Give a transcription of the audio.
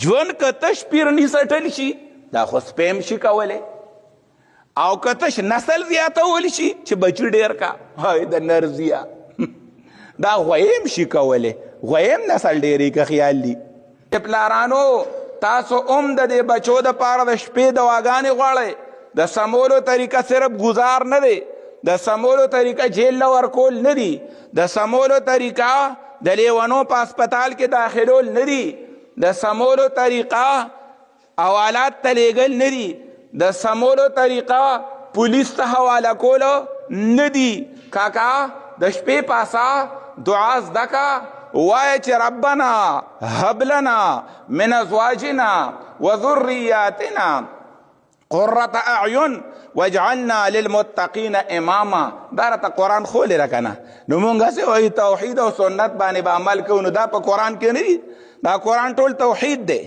ژوند که تش پیرني سټل شي دا خو سپیم شي کولی او که تش نسل زیاتولی شي چې بچي ډېر کا هاي د نرزیه دا غویم شي کولی غویم نسل ډېرې که خیال دي پلارانو تاسو هم د دې بچو دپاره د شپې دواګانې غواړئ د سمولو طریقه صرف گزار نه دی د سمولو طریقه جیل له ورکول نه دي د سمولو طریقه د لیونو په هسپتال کې داخلول نه دي د سمولو طریقه حوالات ته لیږل نه دي د سمولو طریقه پولیس ته حواله کولو نه دي کاکا د شپې پاسه دعا زده کا وایه چې ربنا هب لنا من ازواجنا وذریاتنا قرة اعین واجعلنا للمتقین اماما دا راته قرآن خولی را کنه نو مونږ هسې وایي توحید او سنت باندې به عمل کوو نو دا په قرآن کې نه دي دا قرآن ټول توحید دی